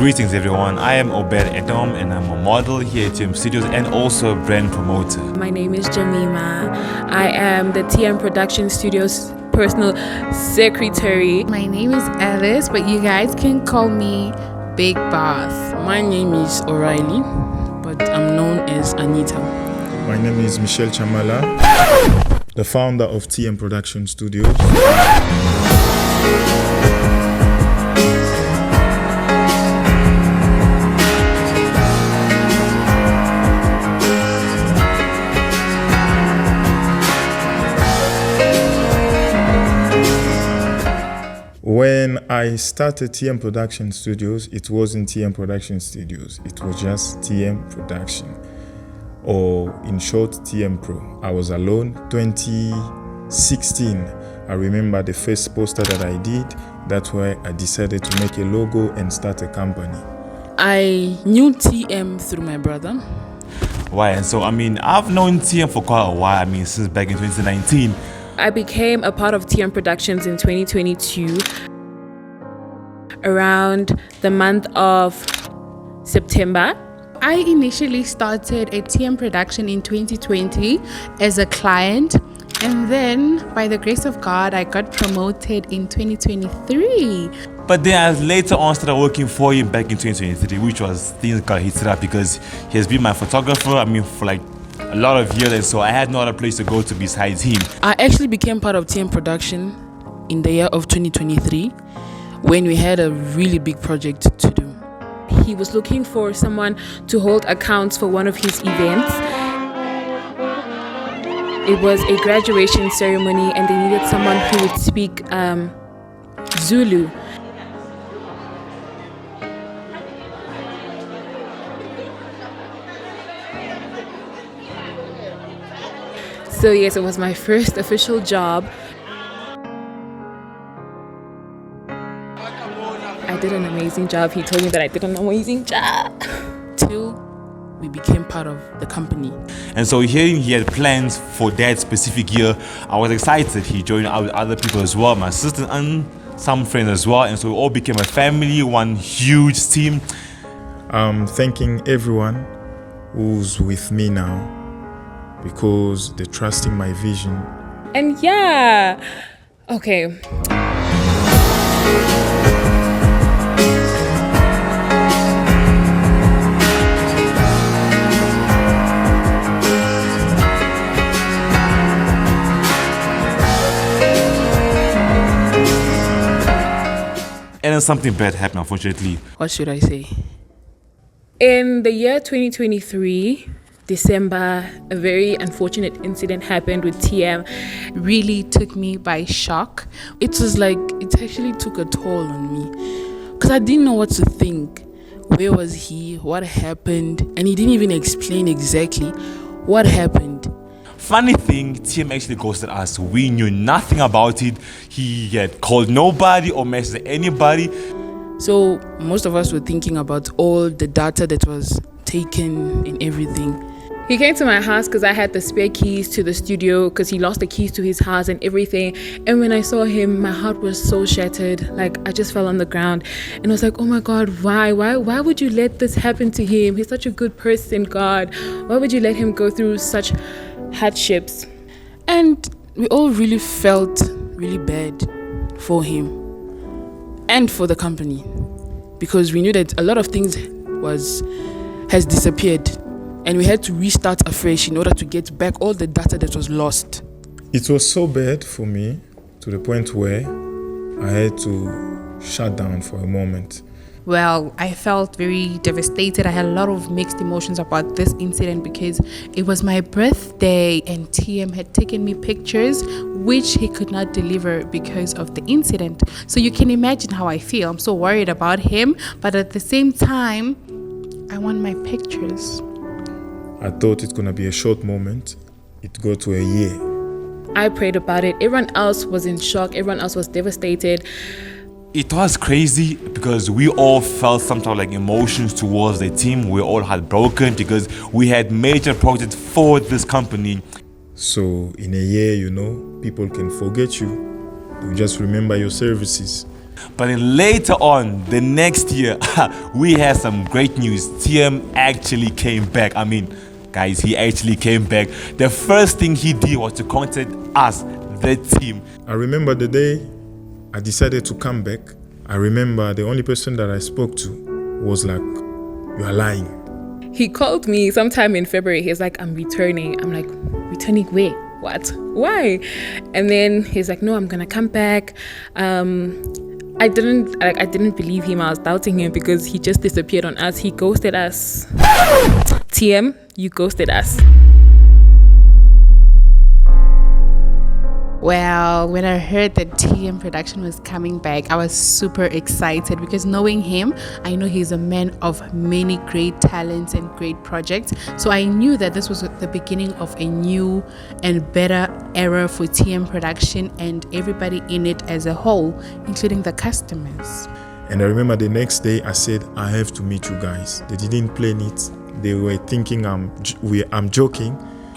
Greetings everyone, I am Obed Edom and I'm a model here at TM Studios and also a brand promoter. My name is Jamima. I am the TM Production Studios personal secretary. My name is Alice, but you guys can call me Big Boss. My name is O'Reilly, but I'm known as Anita. My name is Michelle Chamala, the founder of TM Production Studios. When I started TM Production Studios, it wasn't TM Production Studios, it was just TM Production, or in short, TM Pro. I was alone. 2016, I remember the first poster that I did. That's why I decided to make a logo and start a company. I knew TM through my brother. Why? And so, I've known TM for quite a while, since back in 2019. I became a part of TM Productions in 2022, around the month of September. I initially started at TM Production in 2020 as a client, and then by the grace of God, I got promoted in 2023. But then I later on started working for him back in 2023, which was things got heated up because he has been my photographer, for like a lot of years, and so I had no other place to go to besides him. I actually became part of TM Production in the year of 2023 when we had a really big project to do. He was looking for someone to hold accounts for one of his events. It was a graduation ceremony and they needed someone who would speak Zulu. So yes, it was my first official job. I did an amazing job. He told me that I did an amazing job. Till we became part of the company. And so hearing he had plans for that specific year, I was excited. He joined out with other people as well, my sister and some friends as well. And so we all became a family, one huge team. I'm thanking everyone who's with me now because they're trusting my vision. And yeah, okay. And then something bad happened, unfortunately. What should I say? In the year 2023, December, a very unfortunate incident happened with TM. Really took me by shock. It was like, it actually took a toll on me because I didn't know what to think. Where was he? What happened? And he didn't even explain exactly what happened. Funny thing, TM actually ghosted us. We knew nothing about it. He had called nobody or messaged anybody. So most of us were thinking about all the data that was taken and everything. He came to my house because I had the spare keys to the studio because he lost the keys to his house and everything. And when I saw him, my heart was so shattered. Like I just fell on the ground and I was like, oh my God, why would you let this happen to him? He's such a good person, God. Why would you let him go through such hardships? And we all really felt really bad for him and for the company because we knew that a lot of things has disappeared and we had to restart afresh in order to get back all the data that was lost. It was so bad for me to the point where I had to shut down for a moment. Well, I felt very devastated. I had a lot of mixed emotions about this incident because it was my birthday and TM had taken me pictures which he could not deliver because of the incident. So you can imagine how I feel. I'm so worried about him, but at the same time, I want my pictures. I thought it's gonna be a short moment. It got to a year. I prayed about it. Everyone else was in shock. Everyone else was devastated. It was crazy because we all felt some type of like emotions towards the team. We all heartbroken because we had major projects for this company. So in a year, people can forget you. You just remember your services. But then later on, the next year, we had some great news. TM actually came back. I mean, guys, he actually came back. The first thing he did was to contact us, the team. I remember the day I decided to come back. I remember the only person that I spoke to was like, "You are lying." He called me sometime in February. He's like, I'm returning. I'm like, returning where? What? Why? And then he's like, no, I'm gonna come back. I didn't believe him. I was doubting him because he just disappeared on us. He ghosted us. TM, you ghosted us. Well, when I heard that TM Production was coming back, I was super excited because knowing him, I know he's a man of many great talents and great projects. So I knew that this was the beginning of a new and better era for TM Production and everybody in it as a whole, including the customers. And I remember the next day I said, "I have to meet you guys." They didn't plan it. They were thinking I'm joking.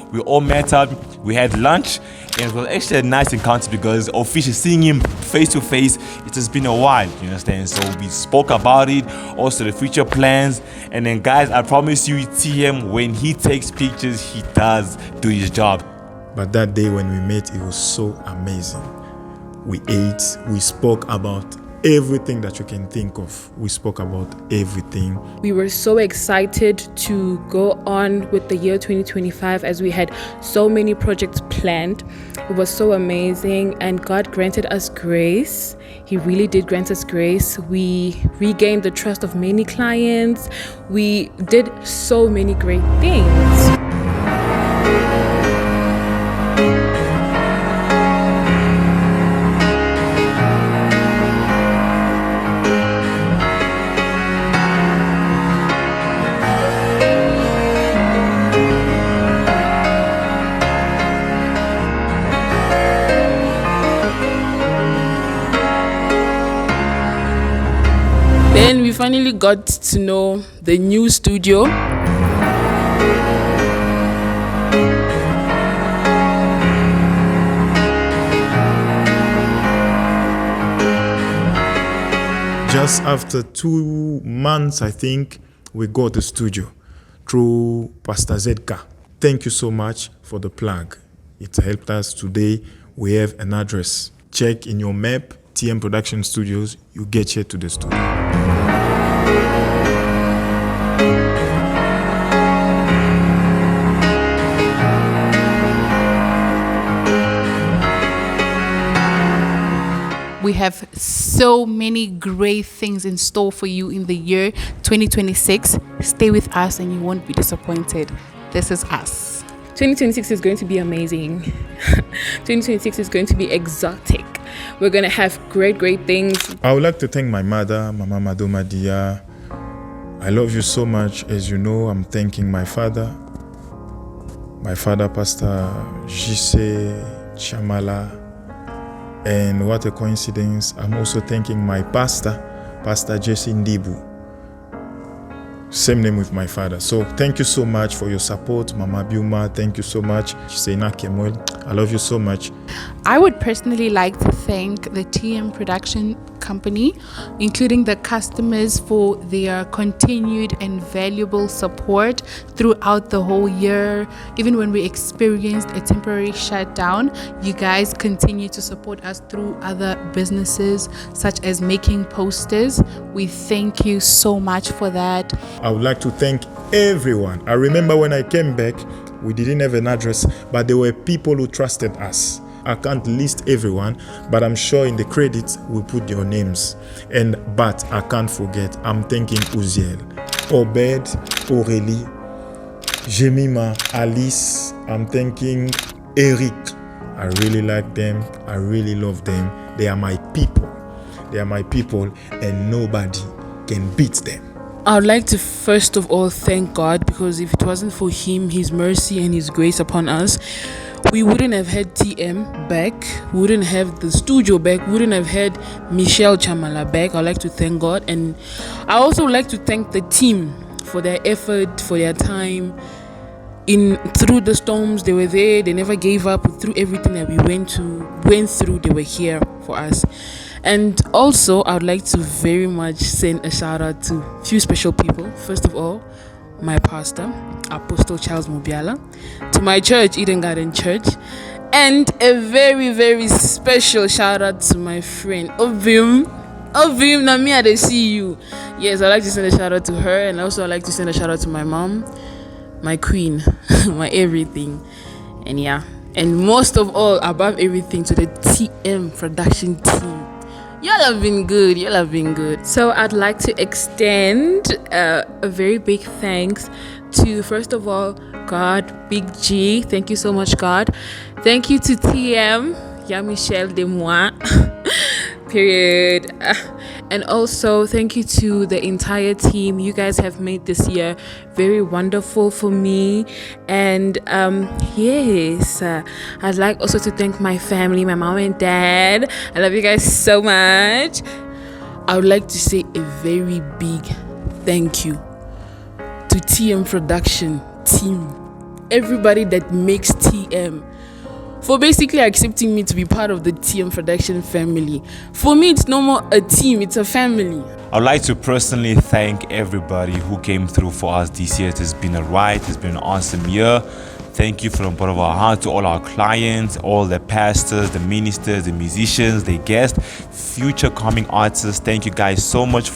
We all met up, we had lunch, and it was actually a nice encounter because officially seeing him face to face, it has been a while, you understand? So we spoke about it, also the future plans, and then guys, I promise you, TM, when he takes pictures, he does do his job. But that day when we met, it was so amazing. We ate, we spoke about everything that you can think of. We spoke about everything. We were so excited to go on with the year 2025 as we had so many projects planned. It was so amazing and God granted us grace. He really did grant us grace. We regained the trust of many clients. We did so many great things. Then we finally got to know the new studio. Just after 2 months, I think, we got the studio through Pastor Zedka. Thank you so much for the plug. It helped us today. We have an address. Check in your map, TM Production Studios. You get here to the studio. We have so many great things in store for you in the year 2026. Stay with us and you won't be disappointed. This is us. 2026 is going to be amazing. 2026 is going to be exotic. We're going to have great things. I would like to thank my mother, Mama Madomadia. I love you so much. As you know, I'm thanking my father, Pastor Jise Chamala. And what a coincidence, I'm also thanking my pastor, Pastor Jesse Ndibu. Same name with my father. So thank you so much for your support, Mama Biuma. Thank you so much. Shiseina Kemuel, I love you so much. I would personally like to thank the TM Production Company, including the customers, for their continued and valuable support throughout the whole year. Even when we experienced a temporary shutdown, you guys continue to support us through other businesses, such as making posters. We thank you so much for that. I would like to thank everyone. I remember when I came back, we didn't have an address, but there were people who trusted us. I can't list everyone, but I'm sure in the credits we put your names. But I can't forget, I'm thanking Uziel, Obed, Aurélie, Jemima, Alice. I'm thanking Eric. I really like them. I really love them. They are my people. They are my people, and nobody can beat them. I would like to first of all thank God, because if it wasn't for Him, His mercy and His grace upon us, we wouldn't have had TM back, wouldn't have the studio back, wouldn't have had Michelle Chamala back. I'd like to thank God, and I also like to thank the team for their effort, for their time. Through the storms, they were there. They never gave up. Through everything that we went through, they were here for us. And also, I would like to very much send a shout out to a few special people. First of all, my pastor, Apostle Charles Mobiala, to my church, Eden Garden Church, and a very, very special shout out to my friend Ovim. Ovim, na me, I see you. Yes, I'd like to send a shout out to her, and also I'd like to send a shout out to my mom, my queen, my everything. And yeah, and most of all, above everything, to the TM production team. Y'all have been good. Y'all have been good. So I'd like to extend a very big thanks to, first of all, God, Big G. Thank you so much, God. Thank you to TM, Michelle de moi. Period. And also thank you to the entire team. You guys have made this year very wonderful for me. And yes, I'd like also to thank my family, my mom and dad. I love you guys so much. I would like to say a very big thank you to TM production team, everybody that makes TM, for basically accepting me to be part of the TM production family. For me, it's no more a team, it's a family. I'd like to personally thank everybody who came through for us this year. It has been a ride, it's been an awesome year. Thank you from the bottom of our heart to all our clients, all the pastors, the ministers, the musicians, the guests, future coming artists. Thank you guys so much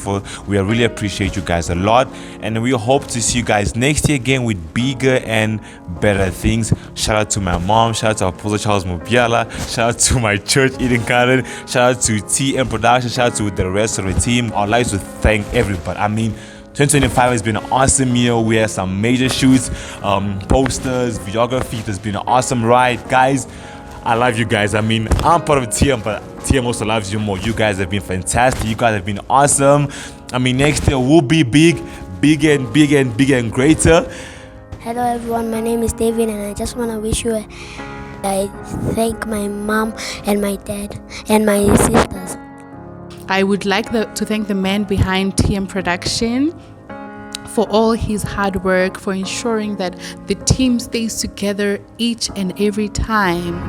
we really appreciate you guys a lot. And we hope to see you guys next year again with bigger and better things. Shout out to my mom, shout out to Apostle Charles Mobiala, shout out to my church, Eden Garden, shout out to TM Production, shout out to the rest of the team. I'd like to thank everybody. I mean, 2025 has been an awesome year. We had some major shoots, posters, videography. It has been an awesome ride. Guys, I love you guys. I mean, I'm part of TM, but TM also loves you more. You guys have been fantastic. You guys have been awesome. I mean, next year will be bigger and greater. Hello everyone, my name is David and I just want to wish you I thank my mom and my dad and my sisters. I would like to thank the man behind TM Production for all his hard work, for ensuring that the team stays together each and every time.